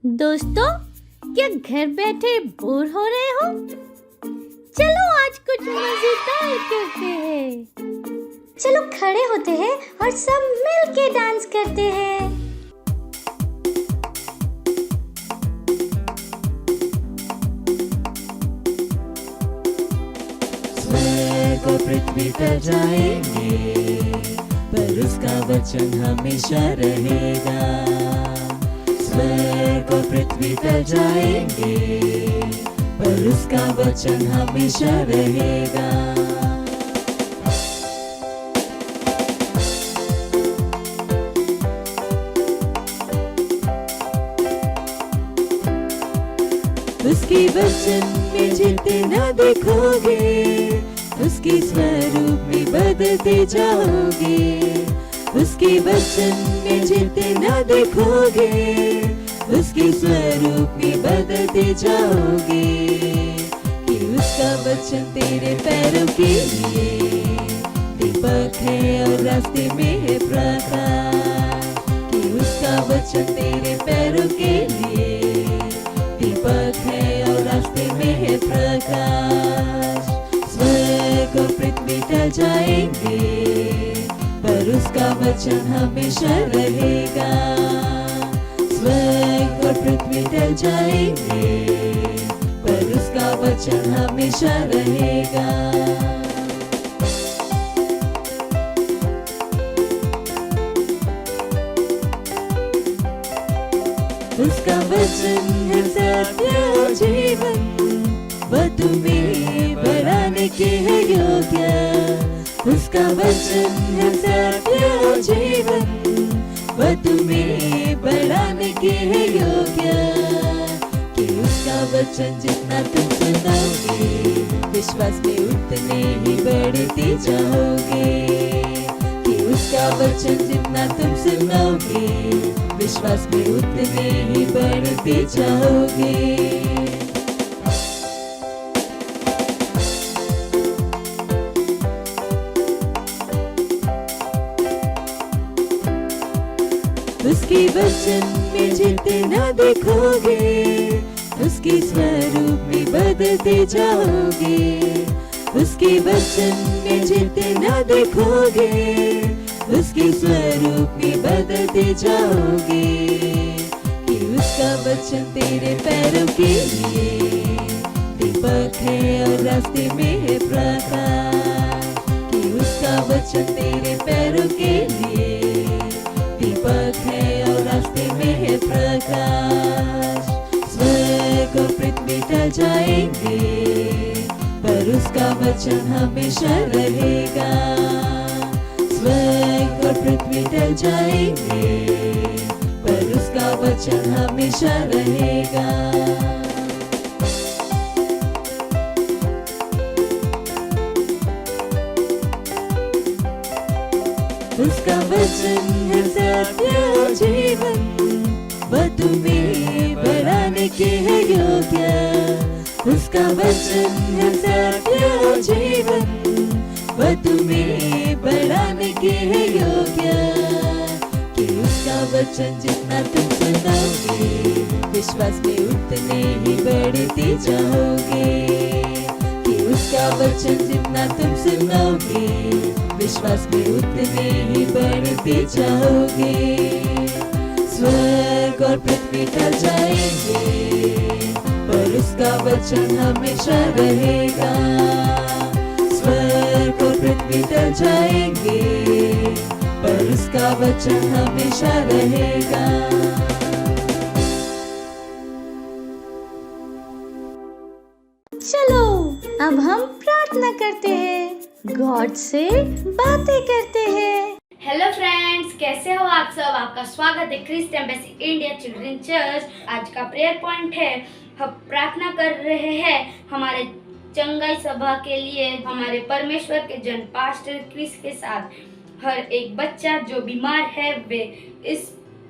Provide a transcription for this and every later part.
दोस्तों, क्या घर बैठे बोर हो रहे हो? चलो आज कुछ मजेदार करते हैं। चलो खड़े होते हैं और सब मिल के डांस करते हैं। स्वर्ग और पृथ्वी टल जाएंगे, पर उसका वचन हमेशा रहेगा। स्वर्ग और पृथ्वी टल जाएंगे, पर उसका वचन हमेशा रहेगा। उसके वचन में जितने न देखोगे, उसके स्वरूप में बदलते जाओगे। उसके वचन में जितने न देखोगे, उसके स्वरूप में बदलते जाओगे। कि उसका वचन तेरे पैरों के लिए दीपक है और रास्ते में है प्रकाश। कि उसका वचन तेरे पैरों के लिए दीपक है और रास्ते में है प्रकाश। स्वर्ग और पृथ्वी टल जाएंगे, पर उसका वचन हमेशा रहेगा। स्वर्ग और पृथ्वी टल जाएंगे, पर उसका वचन हमेशा रहेगा। उसका वचन है सत्य और जीवन, वह तुम्हें बढ़ाने के है योग्य। उसका वचन है सत्य और जीवन, वह तुम्हें बढ़ाने के है योग्य। कि उसका वचन जितना तुम सुनोगे, विश्वास में उतने ही बढ़ते जाओगे। कि उसका वचन जितना तुम सुनोगे, विश्वास में उतने ही बढ़ते जाओगे। उसके वचन में जितने न देखोगे, उसके स्वरूप में बदलते जाओगे। उसके वचन में जितने न देखोगे, उसके स्वरूप में बदलते जाओगे। कि उसका वचन तेरे पैरों के लिए दीपक है और रास्ते में है प्रकाश। कि उसका वचन तेरे पैरों के लिए दीपक है और रास्ते में है प्रकाश। स्वर्ग और पृथ्वी टल जाएंगे, पर उसका वचन हमेशा रहेगा। स्वर्ग और पृथ्वी टल जाएंगे, पर उसका वचन हमेशा रहेगा। उसका वचन है सत्य और जीवन, वह तुम्हें बढ़ाने के है योग्य। उसका वचन है सत्य और जीवन, वह तुम्हें बढ़ाने के है योग्य। कि उसका वचन जितना तुम सुनोगे, विश्वास में उतने ही बढ़ते जाओगे। कि उसका वचन जितना तुम सुनोगे, विश्वास में उतने ही बढ़ते जाओगे। स्वर्ग और पृथ्वी टल जाएंगे, पर उसका वचन हमेशा रहेगा। स्वर्ग और पृथ्वी टल जाएंगे, पर उसका वचन हमेशा रहेगा। चलो अब हम प्रार्थना करते हैं, गॉड से बातें करते हैं। हेलो फ्रेंड्स, कैसे हो आप सब? आपका स्वागत है Christ Embassy India Children Church. आज का प्रेयर पॉइंट है, हम प्रार्थना कर रहे हैं हमारे चंगाई सभा के लिए, हमारे परमेश्वर के जन पास्टर क्रिस के साथ। हर एक बच्चा जो बीमार है, वे इस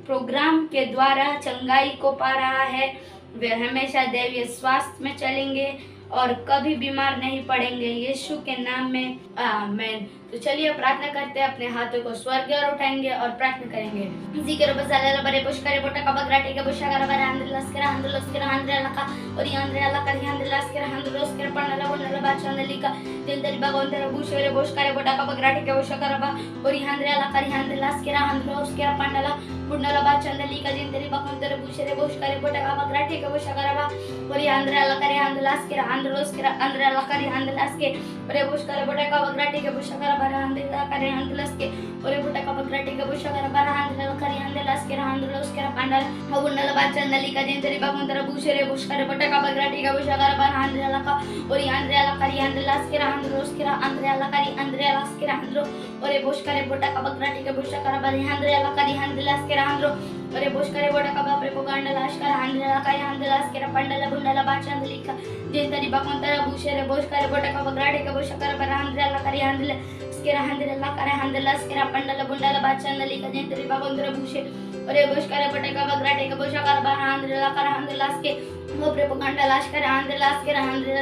प्रोग्राम के द्वारा चंगाई को पा रहा है। वे हमेशा दैवीय स्वास्थ्य में चलेंगे और कभी बीमार नहीं पड़ेंगे। यीशु के नाम में आमीन। तो चलिए प्रार्थना करते हैं, अपने हाथों को स्वर्ग की ओर उठाएंगे और प्रार्थना करेंगे। इसी के रूप में बरे पुष्कर बोटा का बगराटे के बुशा कर बरे आंद्रलस के आंद्रे लका और आंद्रे लका आंद्रलस के आंद्रलस के पन्नला बोनला बाचा नलिका दिल दरी भगवान तेरे बुशरे बुशकर बोटा का बगराटे के बुशा कर बा और आंद्रे लका आंद्रलस के आंद्रलस के पन्नला बुनला बाचा नलिका दिल दरी भगवान तेरे बुशरे बुशकर बोटा का बगराटे के बुशा कर बा और आंद्रे लका आंद्रलस के आंद्रलस के आंद्रे लका आंद्रलस के बरे बुशकर बोटा का बगराटे के बुशा कर बा आंद्रे लका आंद्रलस के और बोटा का बगराटे के बुशा कर बा आंद्रे लका आंद्रलस के आंद्रलस के पन्नला बुनला बाचा नलिका दिल दरी भगवान तेरे बुशरे बुशकर बोटा का बगराटे के बुशा कर बा आंद्रे लका और आंद्रे लका आंद्रलस के आंद्रलस के आंद्रे लका आंद्रलस के आंद्रो और बुशकर बोटा का बगराटे के बुशा कर बा आंद्रे लका आंद्रलस के आंद्रो और बुशकर बोटा का बापरे पोगांडलाश कर आंद्रे लका आंद्रलस के पन्नला बुनला बाचा नलिका दिल दरी भगवान तेरे बुशरे बुशकर बोटा का बगराटे के बुशा कर बा आंद्रे लका आंद्रलस के आंद्रलस के पन्नला बुनला बाचा नलिका दिल दरी भगवान तेरे बुशे और बुशकर बोटा का बगराटे के बुशा कर बा आंद्रे लका आंद्रलस के बापरे पोगांडलाश कर आंद्रलस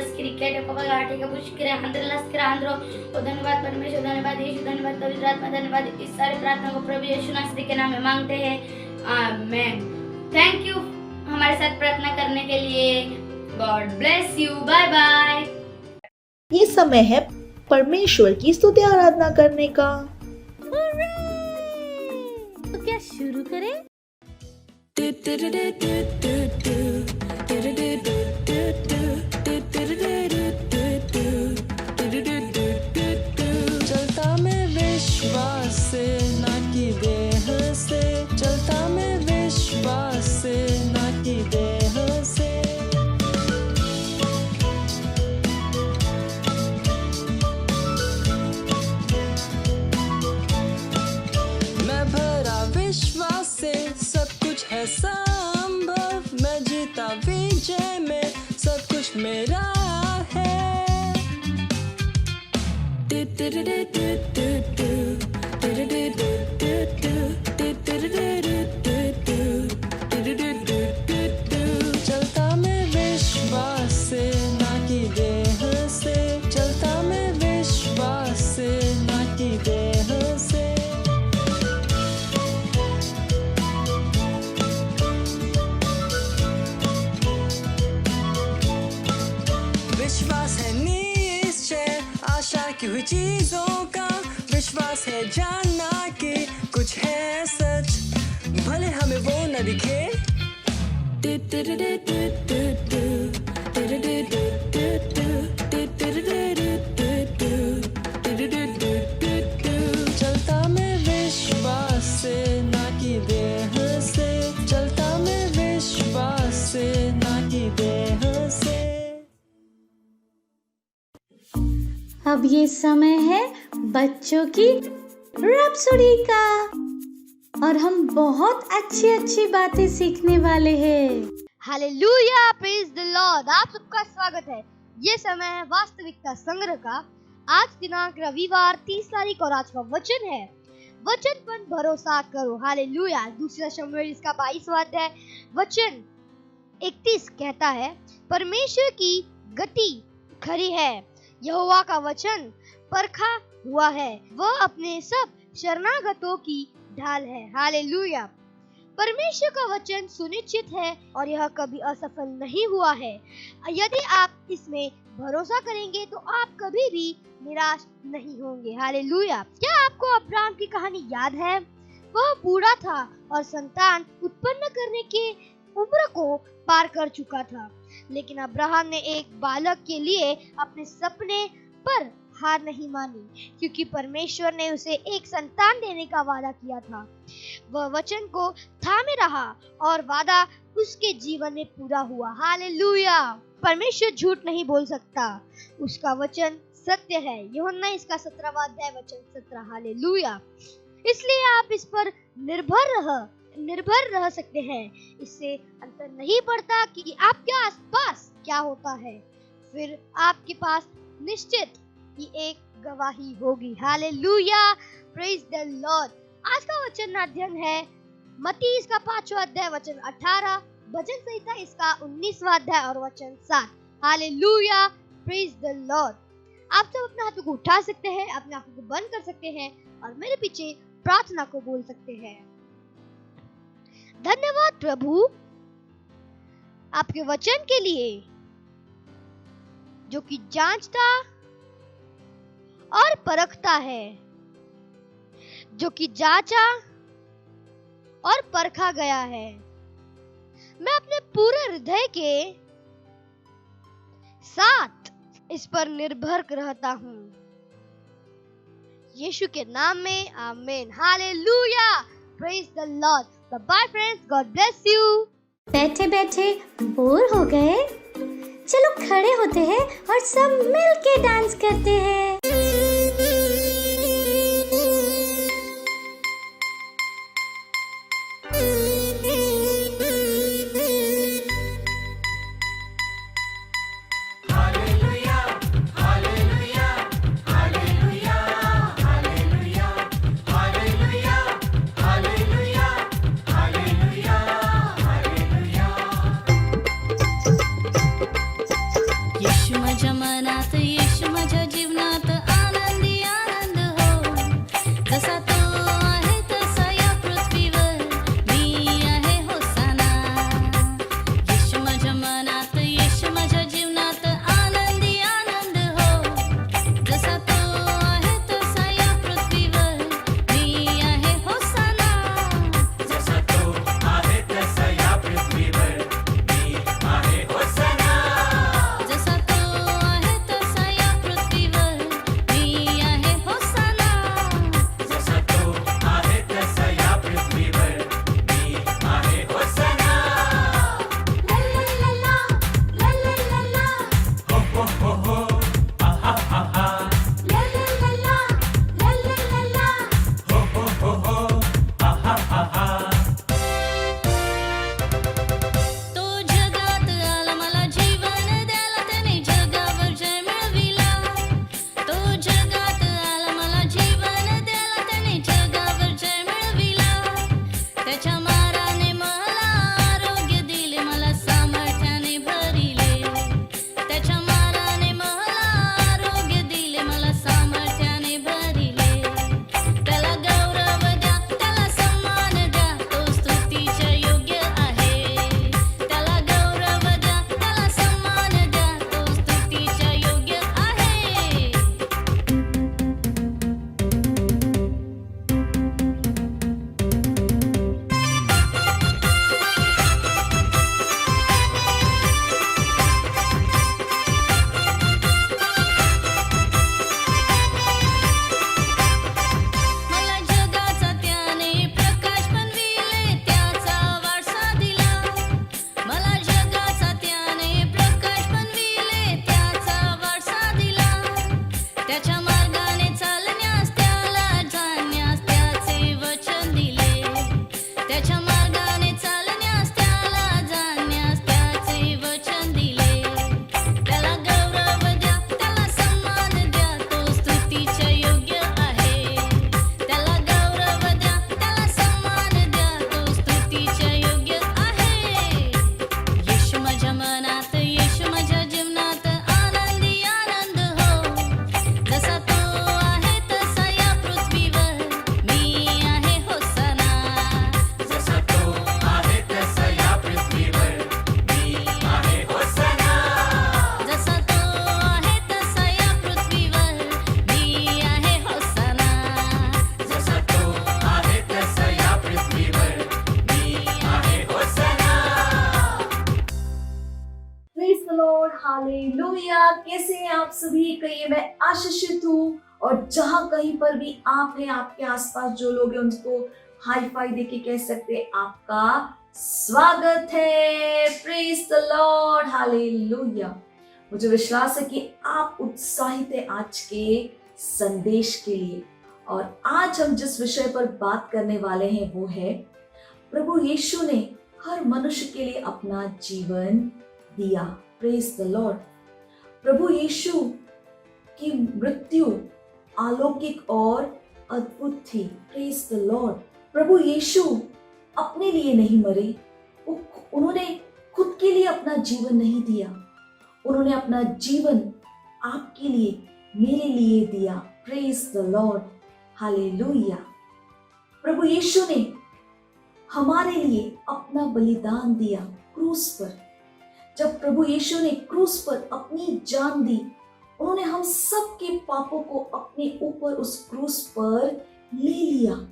के क्रिकेट को बगराटे के बुशकर आंद्रलस के आंद्रो और धन्यवाद परमेश्वर, धन्यवाद यीशु, धन्यवाद पवित्र आत्मा, धन्यवाद। इस सारी प्रार्थना को प्रभु यीशु मसीह के नाम में मांगते हैं, आमेन। थैंक यू हमारे साथ प्रार्थना करने के लिए। God bless you, bye bye. ये समय है परमेश्वर की स्तुति आराधना करने का। तो क्या शुरू करें? चलता मैं विश्वास से ना कि देह से, चलता मैं विश्वास से ना कि देह से। मैं भरा विश्वास से, सब कुछ है संभव, मैं जीता विजय में, सब कुछ मेरा है। चलता मैं विश्वास से ना कि देह से, चलता मैं विश्वास से ना कि देह से। विश्वास है निश्चय आशा की हुई चीजों का, विश्वास है जानना कि कुछ है सच, भले हमें वो न दिखे। चलता मैं विश्वास से ना कि देह से, चलता मैं विश्वास से ना कि देह से। अब ये समय है बच्चों की रैप्सोडी का और हम बहुत अच्छी अच्छी बातें सीखने वाले हैं। Hallelujah, praise the Lord. आप सबका स्वागत है। ये समय है वास्तविकता संग्रह का। आज दिनांक रविवार 30 तारीख और आज का वचन है, वचन पर भरोसा करो। हालेलुया। दूसरा शमूएल इसका 22वां अध्याय वचन 31 कहता है, परमेश्वर की गति खरी है, यहोवा का वचन परखा हुआ है, वह अपने सब शरणागतों की ढाल है। हालेलुया। परमेश्वर का वचन सुनिश्चित है और यह कभी असफल नहीं हुआ है। यदि आप इसमें भरोसा करेंगे तो आप कभी भी निराश नहीं होंगे। हालेलुया। क्या आपको अब्राहम की कहानी याद है? वह बूढ़ा था और संतान उत्पन्न करने के उम्र को पार कर चुका था, लेकिन अब्राहम ने एक बालक के लिए अपने सपने पर हार नहीं मानी, क्योंकि परमेश्वर ने उसे एक संतान देने का वादा किया था। वह वचन को थामे रहा और वादा उसके जीवन में पूरा हुआ। हालेलुया। परमेश्वर झूठ नहीं बोल सकता, उसका वचन सत्य है। यूहन्ना इसका 17वां अध्याय वचन 17। हालेलुया। इसलिए आप इस पर निर्भर रह सकते हैं। इससे अंतर नहीं पड़ता कि आपके आसपास क्या होता है, फिर आपके पास निश्चित ही एक गवाही होगी। Hallelujah, praise the Lord. आज का वचन अध्ययन है मत्ती इसका 5वां अध्याय वचन 18, भजन संहिता इसका 19वां अध्याय और वचन 7। Hallelujah, praise the Lord. आप सब अपने हाथों को उठा सकते हैं, अपने आंखों को बंद कर सकते हैं और मेरे पीछे प्रार्थना को बोल सकते हैं। धन्यवाद प्रभु आपके वचन के लिए जो कि जांचता और परखता है, जो कि जांचा और परखा गया है। मैं अपने पूरे हृदय के साथ इस पर निर्भर रहता हूँ। यीशु के नाम में amen. Hallelujah. Praise the Lord. Bye bye friends, God bless you. बैठे बैठे बोर हो गए? चलो खड़े होते हैं और सब मिल के डांस करते हैं। येशू माझ्या मनात, येशू माझ्या जीवनात, आनंदी आनंद हो. जसा तो आहे तसा या पृथ्वीवर मी आहे होसाना. येशू माझ्या मनात, येशू माझ्या जीवनात, आनंदी आनंद हो. जसा तो आहे तसा या पृथ्वीवर मी आहे होसाना. जसा तो आहे तसा या पृथ्वीवर मी आहे होसाना. जसा तो आहे तसा या पृथ्वीवर मी आहे होसाना. जसा तो आहे तसा या पृथ्वीवर मी आहे होसाना. हो हो हो हो, आहा हा हा. हो हो हो हो, आहा हा हा. तो जगात आला मला जीवन द्यायला, त्याने जगावर जय मिळविला. तो जगात आला मला जीवन द्यायला, त्याने जगावर जय मिळविला. त्याच्या माराने मला आरोग्य दिले, मला सामर्थ्याने भरिले. त्याच्या माराने मला आरोग्य दिले, मला सामर्थ्याने भरिले. त्याला गौरव द्या, त्याला सन्मान द्या, तो स्तुतीच्या योग्य आहे. त्याला गौरव द्या, त्याला सन्मान द्या, तो स्तुतीच्या योग्य आहे. मला जगाचा त्याने प्रकाश बनविले, त्याचा वारसा दिला. मला जगाचा त्याने प्रकाश बनविले, त्याचा वारसा दिला. त्याच्या मार्गाने चालण्यास, त्याला जाण्यास त्याचे वचन दिले. त्याच्या मार्गाने चालण्यास, त्याला जाण्यास त्याचे वचन दिले. त्याला गौरव द्या, त्याला सन्मान द्या, तो स्तुतीच्या योग्य आहे. त्याला गौरव द्या, त्याला सन्मान द्या, तो स्तुतीच्या योग्य आहे. येशू माझ्या मनात, येशू माझ्या जीवनात, आनंदी आनंद हो. जसा तो आहे तसा या पृथ्वीवर मी आहे होसाना. जसा तो आहे तसा या पृथ्वीवर मी आहे होसाना. जसा तो आहे तसा या पृथ्वीवर मी आहे होसाना. जसा तो आहे तसा या पृथ्वीवर मी आहे hosanna. Praise the Lord, hallelujah. कैसे हैं आप सभी? कहिए मैं आशीषित हूँ। और जहाँ कहीं पर भी आप हैं, आपके आसपास जो लोग हैं उनको हाई फाई देके कह सकते हैं आपका स्वागत है। Praise the Lord, hallelujah. मुझे विश्वास है कि आप उत्साहित हैं आज के संदेश के लिए। और आज हम जिस विषय पर बात करने वाले हैं वो है प्रभु यीशु ने हर मनुष्य के लिए अपना जीवन दिया। Praise the lord. प्रभु यीशु की मृत्यु अलौकिक और अद्भुत थी। Praise the lord. प्रभु यीशु अपने लिए नहीं मरे, उन्होंने खुद के लिए अपना जीवन नहीं दिया, उन्होंने अपना जीवन आपके लिए, मेरे लिए दिया। Praise the Lord, hallelujah. प्रभु यीशु ने हमारे लिए अपना बलिदान दिया क्रूस पर। जब प्रभु यीशु ने क्रूस पर अपनी जान दी, उन्होंने हम सब के पापों को अपने ऊपर उस क्रूस पर ले लिया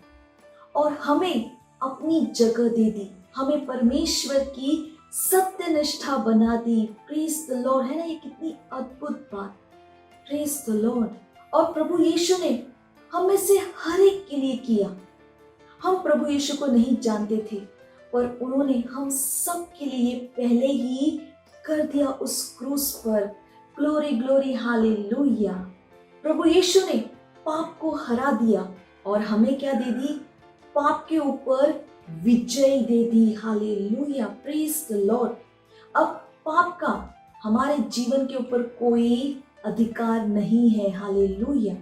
और हमें अपनी जगह दे दी, हमें परमेश्वर की सत्य निष्ठा बना दी। प्रेज द लॉर्ड, है ना, ये कितनी अद्भुत बात। Praise the Lord. और प्रभु यीशु ने हम में से हर एक के लिए किया। हम प्रभु यीशु को नहीं जानते थे, पर उन्होंने हम सब के लिए पहले ही कर दिया उस क्रूस पर। Glory glory, hallelujah. प्रभु यीशु ने पाप को हरा दिया और हमें क्या दे दी? पाप के ऊपर विजय दे दी। Hallelujah, praise the lord. अब पाप का हमारे जीवन के ऊपर कोई अधिकार नहीं है। हालेलुया।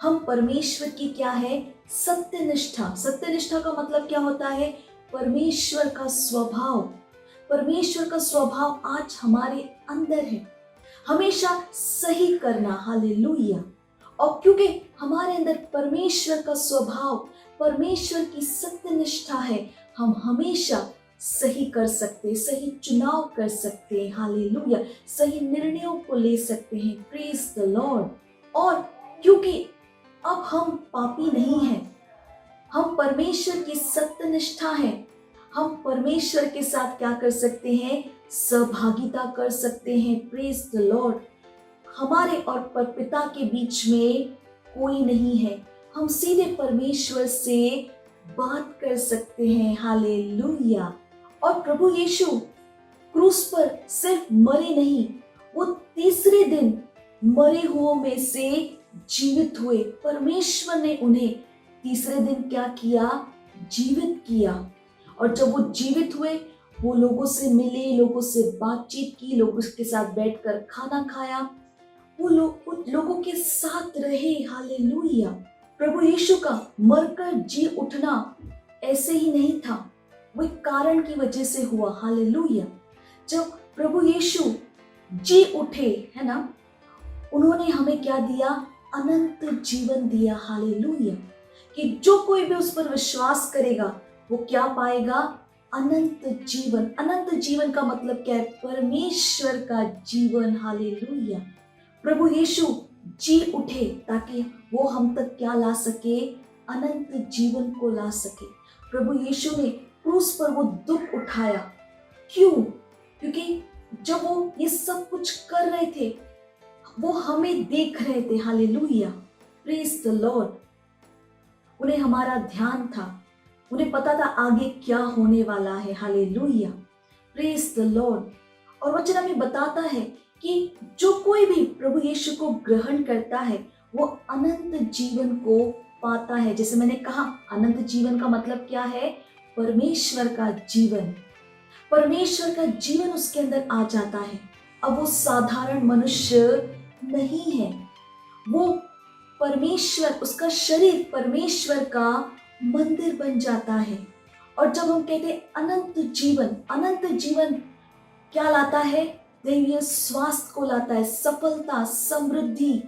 हम परमेश्वर की क्या है? सत्यनिष्ठा। सत्यनिष्ठा का मतलब क्या होता है? परमेश्वर का स्वभाव। परमेश्वर का स्वभाव आज हमारे अंदर है, हमेशा सही करना। हालेलुया। और क्योंकि हमारे अंदर परमेश्वर का स्वभाव, परमेश्वर की सत्यनिष्ठा है, हम हमेशा सही कर सकते, सही चुनाव कर सकते हैं। हालेलुया। सही निर्णयों को ले सकते हैं। Praise the Lord. और क्योंकि अब हम पापी नहीं हैं, हम परमेश्वर की सत्यनिष्ठा है, हम परमेश्वर के साथ क्या कर सकते हैं? सहभागिता कर सकते हैं। Praise the Lord. हमारे और पिता के बीच में कोई नहीं है, हम सीधे परमेश्वर से बात कर सकते हैं। हालेलुया। और प्रभु यीशु क्रूस पर सिर्फ मरे नहीं, वो तीसरे दिन मरे हुओं में से जीवित हुए। परमेश्वर ने उन्हें तीसरे दिन क्या किया? जीवित किया। और जब वो जीवित हुए, वो लोगों से मिले, लोगों से बातचीत की, लोगों के साथ बैठकर खाना खाया, वो लोगों के साथ रहे। हालेलुया। प्रभु यीशु का मरकर जी उठना ऐसे ही नहीं था, वो एक कारण की वजह से हुआ। हालेलुया। जब प्रभु यीशु जी उठे, है ना, उन्होंने हमें क्या दिया? अनंत जीवन दिया। हालेलुया। कि जो कोई भी उस पर विश्वास करेगा वो क्या पाएगा? अनंत जीवन। अनंत जीवन का मतलब क्या है? परमेश्वर का जीवन। हालेलुया। प्रभु यीशु जी उठे ताकि वो हम तक क्या ला सके? अनंत जीवन को ला सके। प्रभु यीशु ने क्रूस पर वो दुख उठाया। क्यों? क्योंकि जब वो ये सब कुछ कर रहे थे, वो हमें देख रहे थे। Hallelujah, praise the Lord. उन्हें हमारा ध्यान था, उन्हें पता था आगे क्या होने वाला है। Hallelujah, praise the Lord. और वचन हमें बताता है कि जो कोई भी प्रभु यीशु को ग्रहण करता है वो अनंत जीवन को पाता है। जैसे मैंने कहा, अनंत जीवन का मतलब क्या है? परमेश्वर का जीवन। परमेश्वर का जीवन उसके अंदर आ जाता है। अब वो साधारण मनुष्य नहीं है, वो परमेश्वर, उसका शरीर परमेश्वर का मंदिर बन जाता है। और जब हम कहते हैं अनंत जीवन, अनंत जीवन क्या लाता है? दैवीय स्वास्थ्य को लाता है, सफलता, समृद्धि,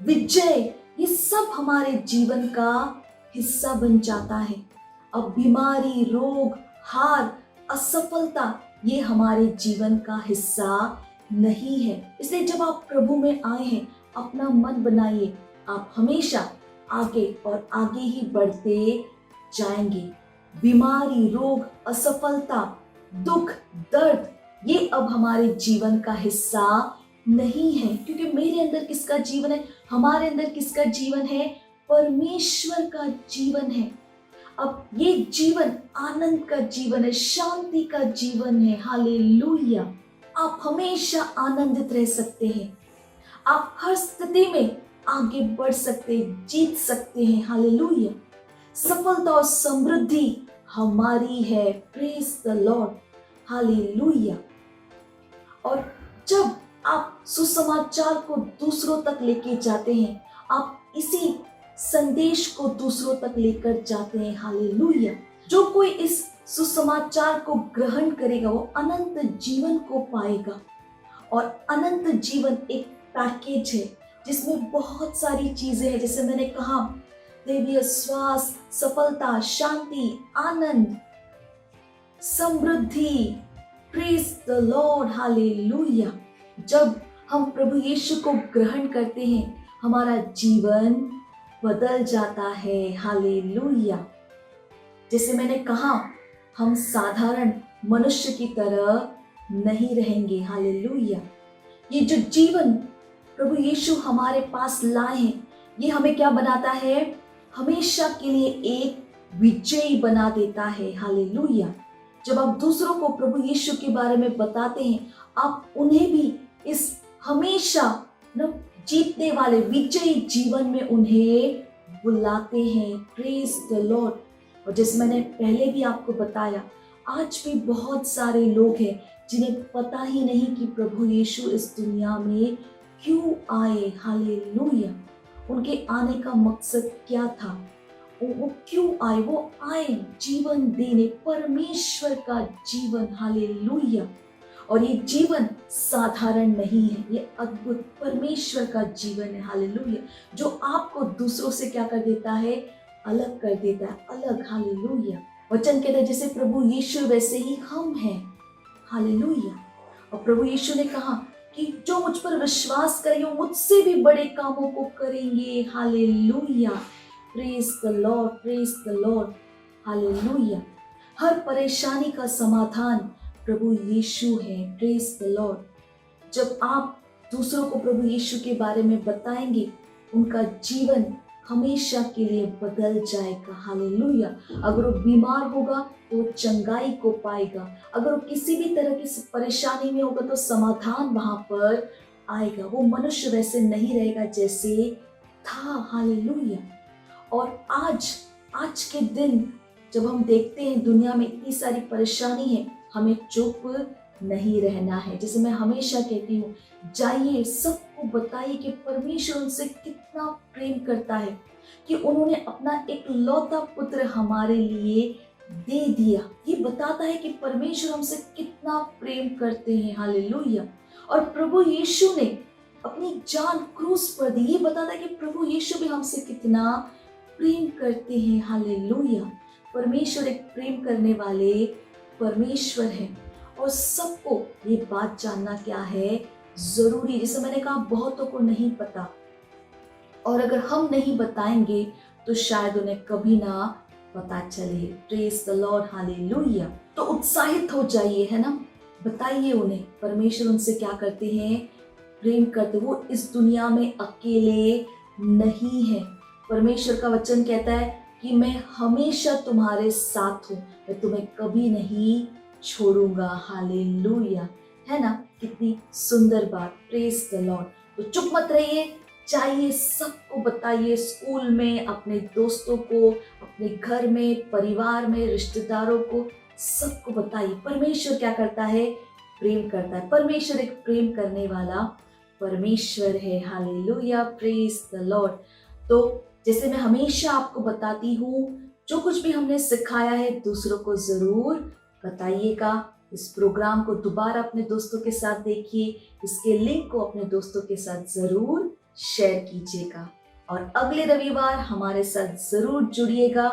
विजय, ये सब हमारे जीवन का हिस्सा बन जाता है। अब बीमारी, रोग, हार, असफलता ये हमारे जीवन का हिस्सा नहीं है। इसलिए जब आप प्रभु में आए हैं, अपना मन बनाइए, आप हमेशा आगे और आगे ही बढ़ते जाएंगे। बीमारी, रोग, असफलता, दुख, दर्द ये अब हमारे जीवन का हिस्सा नहीं है। क्योंकि मेरे अंदर किसका जीवन है? हमारे अंदर किसका जीवन है? परमेश्वर का जीवन है। अब ये जीवन आनंद का जीवन है, शांति का जीवन है। हालेलुया। आप हमेशा आनंदित रह सकते हैं, आप हर स्थिति में आगे बढ़ सकते हैं, जीत सकते हैं। हालेलुया। सफलता और समृद्धि हमारी है। Praise the Lord. हालेलुया। और जब आप सुसमाचार को दूसरों तक लेके जाते हैं, आप इसी संदेश को दूसरों तक लेकर जाते हैं। हालेलुया। जो कोई इस सुसमाचार को ग्रहण करेगा वो अनंत जीवन को पाएगा। और अनंत जीवन एक पैकेज है, जिसमें बहुत सारी चीजें हैं, जैसे मैंने कहा दैवीय श्वास, सफलता, शांति, आनंद, समृद्धि। Praise the Lord, hallelujah. जब हम प्रभु यीशु को ग्रहण करते हैं हमारा जीवन बदल जाता है, हालेलुया। जैसे मैंने कहा हम साधारण मनुष्य की तरह नहीं रहेंगे, हालेलुया। ये जो जीवन प्रभु यीशु हमारे पास लाए हैं ये हमें क्या बनाता है, हमेशा के लिए एक विजयी बना देता है, हालेलुया। जब आप दूसरों को प्रभु यीशु के बारे में बताते हैं आप उन्हें भी इस हमेशा जीतने वाले विजयी जीवन में उन्हें बुलाते हैं। Praise the Lord. और जैसे मैंने पहले भी आपको बताया आज भी बहुत सारे लोग हैं जिन्हें पता ही नहीं कि प्रभु यीशु इस दुनिया में क्यों आए, हालेलुया। उनके आने का मकसद क्या था, वो क्यों आए, वो आए जीवन देने, परमेश्वर का जीवन, हालेलुया। और ये जीवन साधारण नहीं है, ये अद्भुत परमेश्वर का जीवन है, हालेलुया, जो आपको दूसरों से क्या कर देता है, अलग कर देता है, अलग, हालेलुया। वचन कहता है जैसे प्रभु यीशु वैसे ही हम हैं, हालेलुया। और प्रभु यीशु ने कहा कि जो मुझ पर विश्वास करेंगे वो मुझसे भी बड़े कामों को करेंगे, hallelujah. Praise the lord, praise the Lord, hallelujah. हर परेशानी का समाधान प्रभु यीशु है, प्रेज द लॉर्ड। जब आप दूसरों को प्रभु यीशु के बारे में बताएंगे उनका जीवन हमेशा के लिए बदल जाएगा, हालेलुया। अगर वो बीमार होगा तो वो चंगाई को पाएगा, अगर वो किसी भी तरह की परेशानी में होगा तो समाधान वहां पर आएगा। वो मनुष्य वैसे नहीं रहेगा जैसे था, हालेलुया। और आज के दिन जब हम देखते हैं दुनिया में इतनी सारी परेशानी है, हमें चुप नहीं रहना है। जैसे मैं हमेशा कहती हूँ जाइए सबको बताइए कि परमेश्वर उनसे कितना प्रेम करता है, कि उन्होंने अपना एक लौता पुत्र हमारे लिए दे दिया। ये बताता है कि परमेश्वर हमसे कितना प्रेम करते हैं, हालेलुया। और प्रभु यीशु ने अपनी जान क्रूस पर दी, ये बताता है कि प्रभु यीशु भी हमसे कितना प्रेम करते हैं, हालेलुया। परमेश्वर एक प्रेम करने वाले परमेश्वर है और सबको ये बात जानना क्या है, जरूरी। जैसे मैंने कहा बहुतों को नहीं पता और अगर हम नहीं बताएंगे तो शायद उन्हें कभी ना पता चले। Praise the Lord, hallelujah. तो उत्साहित हो जाइए, है ना, बताइए उन्हें परमेश्वर उनसे क्या करते हैं, प्रेम करते। वो इस दुनिया में अकेले नहीं है। परमेश्वर का वचन कहता है कि मैं हमेशा तुम्हारे साथ हूँ, मैं तुम्हें कभी नहीं छोड़ूंगा, हालेलुया। है ना, कितनी सुंदर बात, प्रेज द लॉर्ड। तो चुप मत रहिए, चाहिए सबको बताइए, स्कूल में, अपने दोस्तों को, अपने घर में, परिवार में, रिश्तेदारों को, सबको बताइए। परमेश्वर क्या करता है, प्रेम करता है। परमेश्वर एक प्रेम करने वाला परमेश्वर है, हालेलुया, प्रेज द लॉर्ड। तो जैसे मैं हमेशा आपको बताती हूँ, जो कुछ भी हमने सिखाया है दूसरों को जरूर बताइएगा। इस प्रोग्राम को दोबारा अपने दोस्तों के साथ देखिए, इसके लिंक को अपने दोस्तों के साथ जरूर शेयर कीजिएगा और अगले रविवार हमारे साथ जरूर जुड़िएगा।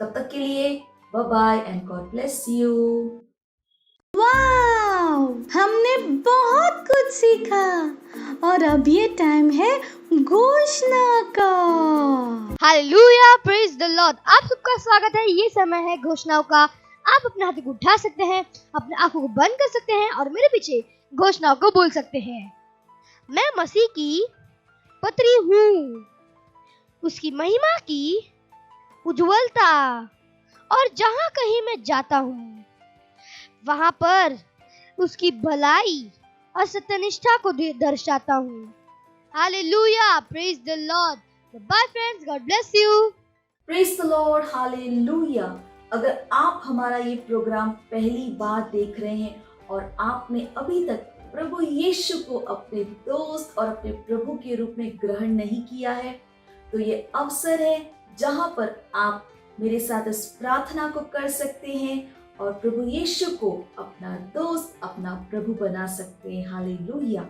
तब तक के लिए bye bye and God bless you. Wow, हमने बहुत कुछ सीखा और अब ये टाइम है घोषणा का। Hallelujah, praise the Lord. आप सबका स्वागत है। ये समय है घोषणाओं का। आप अपने हाथ को उठा सकते हैं, अपने आंखों को बंद कर सकते हैं और मेरे पीछे घोषणाओं को बोल सकते हैं। मैं मसीह की पत्री हूँ, उसकी महिमा की उज्जवलता, और जहाँ कहीं मैं जाता हूँ वहाँ पर उसकी भलाई और सत्यनिष्ठा को दर्शाता हूँ। Hallelujah, praise the Lord. Bye friends, God bless you. Praise the Lord, hallelujah. अगर आप हमारा ये प्रोग्राम पहली बार देख रहे हैं और आपने अभी तक प्रभु यीशु को अपने दोस्त और अपने प्रभु के रूप में ग्रहण नहीं किया है, तो ये अवसर है जहां पर आप मेरे साथ इस प्रार्थना को कर सकते हैं और प्रभु यीशु को अपना दोस्त, अपना प्रभु बना सकते हैं, हालेलुया।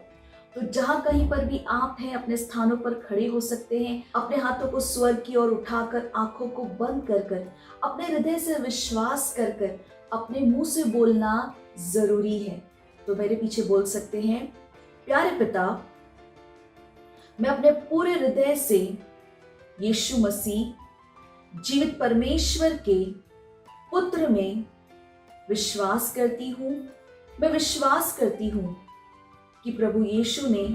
तो जहां कहीं पर भी आप हैं अपने स्थानों पर खड़े हो सकते हैं। अपने हाथों को स्वर्ग की ओर उठाकर, आंखों को बंद कर कर, अपने हृदय से विश्वास कर कर अपने मुंह से बोलना जरूरी है। तो मेरे पीछे बोल सकते हैं, प्यारे पिता, मैं अपने पूरे हृदय से यीशु मसीह जीवित परमेश्वर के पुत्र में विश्वास करती हूँ। मैं विश्वास करती हूँ कि प्रभु यीशु ने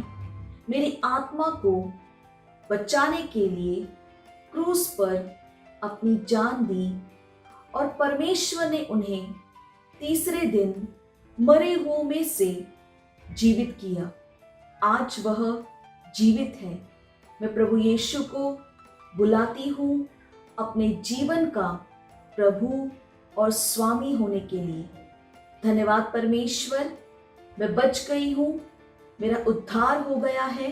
मेरी आत्मा को बचाने के लिए क्रूस पर अपनी जान दी और परमेश्वर ने उन्हें तीसरे दिन मरे हुओं में से जीवित किया। आज वह जीवित है। मैं प्रभु यीशु को बुलाती हूँ अपने जीवन का प्रभु और स्वामी होने के लिए। धन्यवाद परमेश्वर, मैं बच गई हूँ, मेरा उद्धार हो गया है।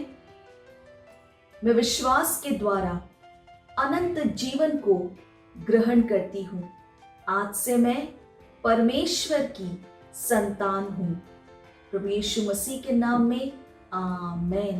मैं विश्वास के द्वारा अनंत जीवन को ग्रहण करती हूँ। आज से मैं परमेश्वर की संतान हूँ। प्रभु यीशु मसीह के नाम में amen.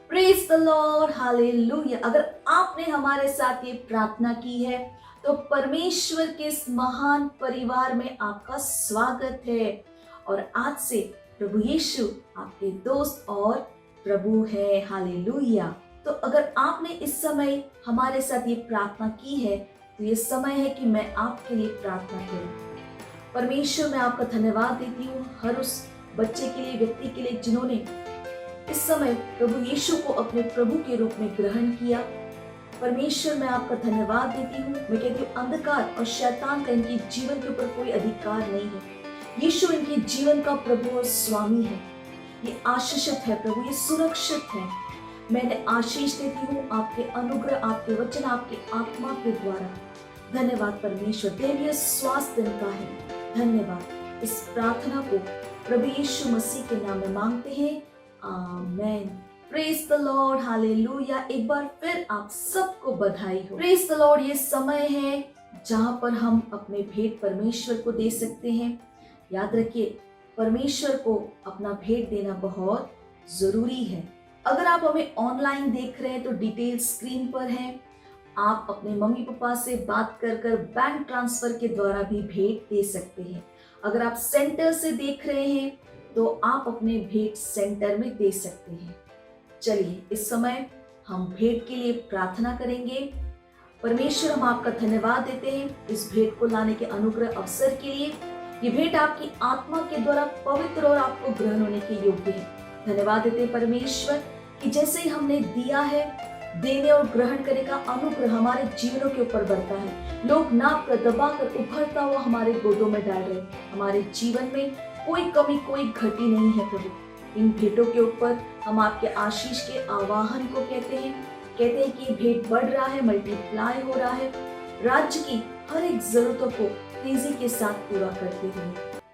Praise the Lord, hallelujah. अगर आपने हमारे साथ ये प्रार्थना की है तो परमेश्वर के इस महान परिवार में आपका स्वागत है। और आज से प्रभु यीशु आपके दोस्त और प्रभु है। हालेलुया। तो अगर आपने इस समय हमारे साथ ये प्रार्थना की है तो ये समय है कि मैं आपके लिए प्रार्थना करूं। परमेश्वर, मैं आपका धन्यवाद देती हूँ हर उस बच्चे के लिए, व्यक्ति के लिए जिन्होंने इस समय प्रभु यीशु को अपने प्रभु के रूप में ग्रहण किया। परमेश्वर, मैं आपका धन्यवाद देती हूँ। मैं कहती हूँ अंधकार और शैतान का इनके जीवन के ऊपर कोई अधिकार नहीं है। यीशु इनके जीवन का प्रभु और स्वामी है। ये आशीषित है प्रभु, ये सुरक्षित है। मैंने आशीष देती हूँ आपके अनुग्रह, आपके वचन, आपके आत्मा के द्वारा। धन्यवाद परमेश्वर, देवीय स्वास्थ्य इनका है। धन्यवाद। इस प्रार्थना को प्रभु यीशु मसीह के नाम में मांगते हैं, amen. Praise the Lord, hallelujah. एक बार फिर आप सबको बधाई हो। Praise the lord. ये समय है जहां पर हम अपने भेंट परमेश्वर को दे सकते हैं। याद रखिए, परमेश्वर को अपना भेंट देना बहुत जरूरी है। अगर आप हमें ऑनलाइन देख रहे हैं तो डिटेल स्क्रीन पर है। आप अपने मम्मी पापा से बात कर बैंक ट्रांसफर के द्वारा भी भेंट दे सकते हैं। अगर आप सेंटर से देख रहे हैं तो आप अपने भेंट सेंटर में दे सकते हैं। चलिए इस समय हम भेंट के लिए प्रार्थना करेंगे। परमेश्वर, हम आपका धन्यवाद देते हैं इस भेंट को लाने के अनुग्रह अवसर के लिए। ये भेंट आपकी आत्मा के द्वारा पवित्र और आपको ग्रहण होने के योग्य है। धन्यवाद देते हैं परमेश्वर कि जैसे ही हमने दिया है, देने और ग्रहण करने का अनुग्रह हमारे जीवनों के ऊपर बढ़ता है। लोग नाप कर, दबा कर, उभरता हुआ हमारे गोदों में डाल रहे। हमारे जीवन में कोई कमी, कोई घटी नहीं है प्रभु। इन भेंटों के ऊपर हम आपके आशीष के आवाहन को कहते हैं कि ये भेंट बढ़ रहा है, मल्टीप्लाई हो रहा है, राज्य की हर एक जरूरतों को तेजी के साथ पूरा करते हुए।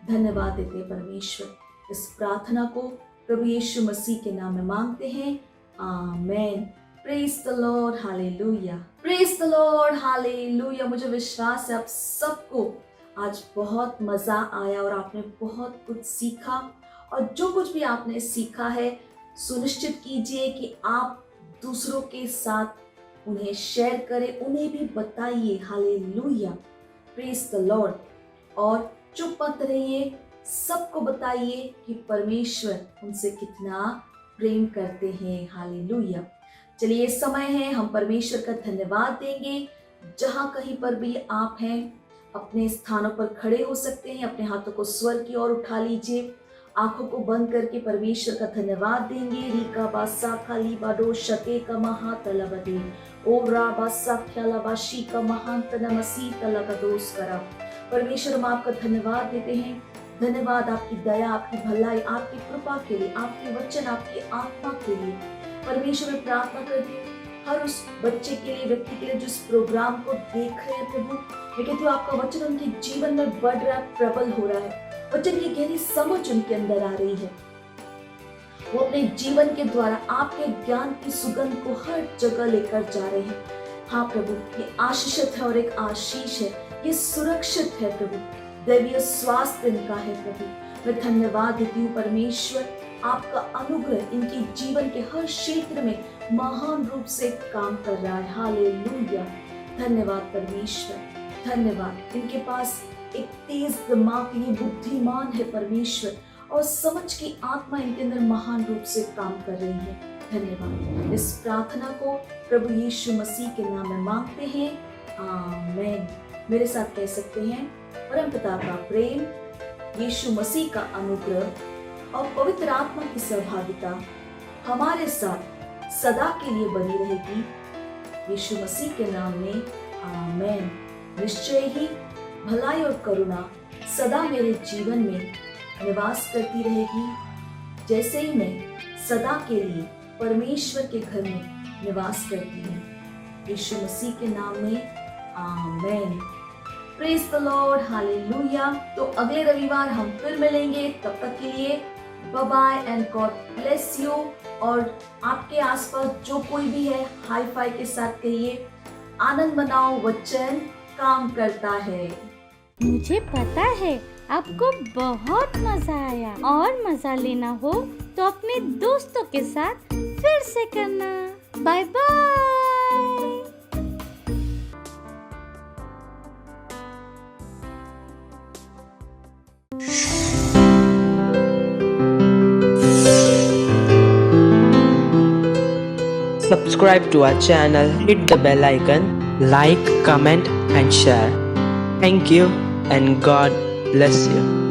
धन्यवाद देते हैं परमेश्वर। इस प्रार्थना को प्रभु यीशु मसीह के नाम में मांगते हैं, amen. Praise the Lord, hallelujah. Praise the Lord, hallelujah. मुझे विश्वास है आप सबको आज बहुत मजा आया और आपने बहुत कुछ सीखा। और जो कुछ भी आपने सीखा है, सुनिश्चित कीजिए कि आप दूसरों के साथ उन्हें शेयर करें, उन्हें भी बताइए। Hallelujah, praise the Lord. और चुप मत रहिए, सबको बताइए कि परमेश्वर उनसे कितना प्रेम करते हैं। हालेलुया। चलिए समय है हम परमेश्वर का धन्यवाद देंगे। जहां कहीं पर भी आप हैं अपने स्थानों पर खड़े हो सकते हैं। अपने हाथों को स्वर्ग की ओर उठा लीजिए, आंखों को बंद करके परमेश्वर का धन्यवाद देंगे। रीका बासा खाली बाडो शते का महातलबदे ओ राबासा ख्यालाबाशी का महांतनमसी तलगदोस करा। परमेश्वर, हम आपका धन्यवाद देते हैं। धन्यवाद आपकी दया, आपकी भलाई, आपकी कृपा के लिए, आपके वचन, आपकी आत्मा के लिए। परमेश्वर, मैं प्रार्थना करती हूँ हर उस बच्चे के लिए, व्यक्ति के लिए जो इस प्रोग्राम को देख रहे हैं प्रभु। मैं कहती हूँ आपका वचन उनके जीवन में बढ़ रहा है, प्रबल हो रहा है। वचन की गहरी समझ उनके अंदर आ रही है। वो अपने जीवन के द्वारा आपके ज्ञान की सुगंध को हर जगह लेकर जा रहे हैं। हाँ प्रभु, ये आशीषित है और एक आशीष है, ये सुरक्षित है प्रभु। दैवीय स्वास्थ्य इनका है प्रभु। मैं धन्यवाद देती हूँ परमेश्वर, आपका अनुग्रह इनके जीवन के हर क्षेत्र में महान रूप से काम कर रहा है। हालेलुया। धन्यवाद परमेश्वर, धन्यवाद। इनके पास एक तेज दिमाग, ये बुद्धिमान है परमेश्वर, और समझ की आत्मा इनके अंदर महान रूप से काम कर रही है। धन्यवाद। इस प्रार्थना को प्रभु यीशु मसीह के नाम में मांगते हैं, आमीन। मेरे साथ कह सकते हैं, परमपिता का प्रेम, यीशु मसीह का अनुग्रह और पवित्र आत्मा की सहभागिता हमारे साथ सदा के लिए बनी रहेगी, यीशु मसीह के नाम में, आमीन। निश्चय ही भलाई और करुणा सदा मेरे जीवन में निवास करती रहेगी, जैसे ही मैं सदा के लिए परमेश्वर के घर में निवास करती हूँ, यीशु मसीह के नाम में, आमीन। Praise the Lord, hallelujah. तो अगले रविवार हम फिर मिलेंगे, तब तक के लिए bye bye and God bless you. और आपके आसपास जो कोई भी है, हाई फाई के साथ कहिए, आनंद मनाओ, वचन काम करता है। मुझे पता है आपको बहुत मजा आया, और मजा लेना हो तो अपने दोस्तों के साथ फिर से करना। Bye bye. Subscribe to our channel, hit the bell icon, like, comment and share. Thank you and God bless you.